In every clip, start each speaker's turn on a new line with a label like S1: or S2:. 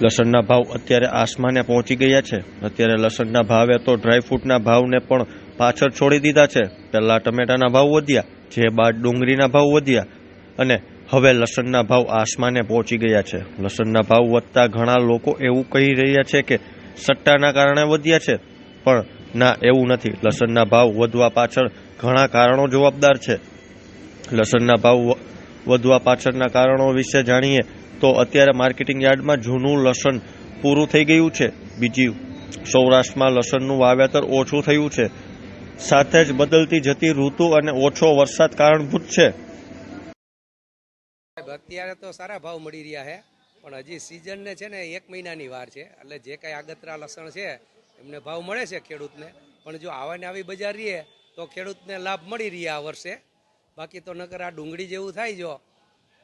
S1: લસણના ભાવ અત્યારે આસમાને પહોંચી ગયા છે। અત્યારે લસણના ભાવે તો ડ્રાયફ્રૂટના ભાવને પણ પાછળ છોડી દીધા છે। પહેલાં ટમેટાના ભાવ વધ્યા, જે બાદ ડુંગળીના ભાવ વધ્યા અને હવે લસણના ભાવ આસમાને પહોંચી ગયા છે। લસણના ભાવ વધતા ઘણા લોકો એવું કહી રહ્યા છે કે સટ્ટાના કારણે વધ્યા છે, પણ ના, એવું નથી। લસણના ભાવ વધવા પાછળ ઘણા કારણો જવાબદાર છે। લસણના ભાવ વધવા પાછળના કારણો વિશે જાણીએ તો અત્યારે માર્કેટિંગ યાર્ડમાં જૂનું લસણ પૂરું થઈ ગયું છે। બીજી, સૌરાષ્ટ્રમાં લસણનું વાવેતર ઓછું થયું છે, સાથે જ બદલતી જતી ઋતુ અને ઓછો વરસાદ કારણભૂત છે।
S2: અત્યારે તો સારા ભાવ મળી રહ્યા છે, પણ હજી સિઝનને છે ને 1 મહિનાની વાર છે, એટલે જે કાંઈ આગતરા લસણ છે એમને ભાવ મળે છે ખેડૂતને। પણ જો આવાને આવી બજાર રહીએ તો ખેડૂતને લાભ મળી રહ્યા આ વર્ષે। બાકી તો નકર આ ડુંગળી જેવું થાય જો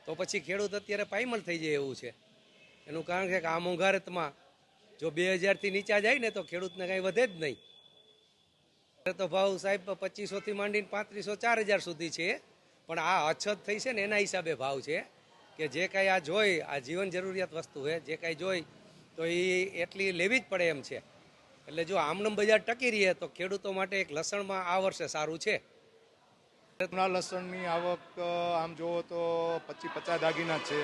S2: તો પછી ખેડૂત અત્યારે પાયમાલ થઈ જાય એવું છે। એનું કારણ છે કે આ મોંઘારતમાં જો 2000થી નીચા જાય ને તો ખેડૂતને કાંઈ વધે જ નહીં। તો ભાવ સાહેબ 2500થી માંડીને 3500 4000 સુધી છે, પણ આ અછત થઈ છે ને એના હિસાબે ભાવ છે કે જે કાંઈ આ જોઈ, આ જીવન જરૂરિયાત વસ્તુ છે, જે કાંઈ જોઈ તો એ એટલી લેવી જ પડે એમ છે। એટલે જો આમનમ બજાર ટકી રહીએ તો ખેડૂતો માટે એક લસણમાં આ વર્ષે સારું છે।
S3: લસણની આવક આમ જુઓ તો 25-50 દાગીના છે,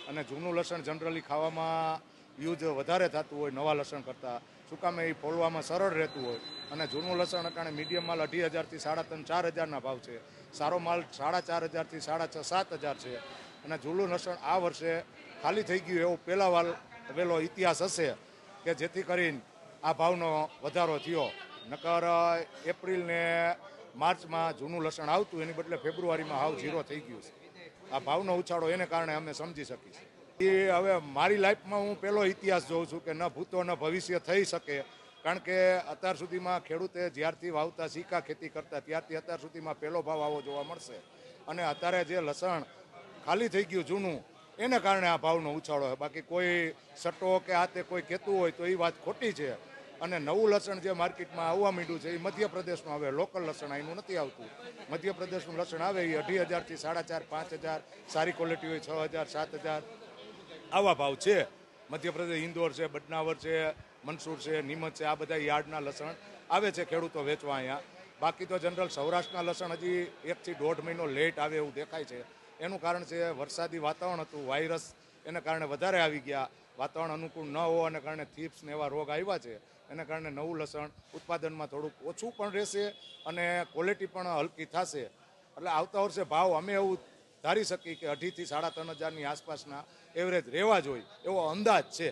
S3: અને જૂનું લસણ જનરલી ખાવામાં યુઝ વધારે થતું હોય નવા લસણ કરતાં, શું કામે એ ફોલવામાં સરળ રહેતું હોય। અને જૂનું લસણ અટાણે મીડિયમ માલ 2500થી 3500-4000ના ભાવ છે, સારો માલ 4500થી 6500-7000 છે। અને જૂનું લસણ આ વર્ષે ખાલી થઈ ગયું એવો પહેલો ઇતિહાસ હશે કે જેથી કરીને આ ભાવનો વધારો થયો। નકર એપ્રિલ ને માર્ચમાં જૂનું લસણ આવતું, એની બદલે ફેબ્રુઆરીમાં હાવ ઝીરો થઈ ગયું છે। આ ભાવનો ઉછાળો એને કારણે અમે સમજી શકીએ છીએ। એ હવે મારી લાઈફમાં હું પહેલો ઇતિહાસ જોઉં છું કે ન ભૂતો ન ભવિષ્ય થઈ શકે, કારણ કે અત્યાર સુધીમાં ખેડૂતે જ્યારથી વાવતા શીખા ખેતી કરતા ત્યારથી અત્યાર સુધીમાં પહેલો ભાવ આવો જોવા મળશે। અને અત્યારે જે લસણ ખાલી થઈ ગયું જૂનું, એને કારણે આ ભાવનો ઉછાળો છે। બાકી કોઈ સટ્ટો કે આ તે કોઈ કહેતું હોય તો એ વાત ખોટી છે। અને નવું લસણ જે માર્કેટમાં આવવા માંડ્યું છે એ મધ્યપ્રદેશનું આવે, લોકલ લસણ અહીંનું નથી આવતું। મધ્યપ્રદેશનું લસણ આવે એ 2500થી 4500-5000, સારી ક્વોલિટી હોય 6000-7000 આવા ભાવ છે। મધ્યપ્રદેશ ઇન્દોર છે, બદનાવર છે, મંદસુર છે, નીમચ છે, આ બધા યાર્ડના લસણ આવે છે ખેડૂતો વેચવા અહીંયા। બાકી તો જનરલ સૌરાષ્ટ્રના લસણ હજી 1 થી 1.5 મહિનો લેટ આવે એવું દેખાય છે। એનું કારણ છે વરસાદી વાતાવરણ હતું, વાયરસ એને કારણે વધારે આવી ગયા, વાતાવરણ અનુકૂળ ન હોવાને કારણે થીપ્સ ને એવા રોગ આવ્યા છે। એને કારણે નવું લસણ ઉત્પાદનમાં થોડુંક ઓછું પણ રહેશે અને ક્વોલિટી પણ હલકી થશે। એટલે આવતા વર્ષે ભાવ અમે એવું ધારી શકીએ કે 2.5 થી 3500ની આસપાસના એવરેજ રહેવા જોઈએ એવો અંદાજ છે।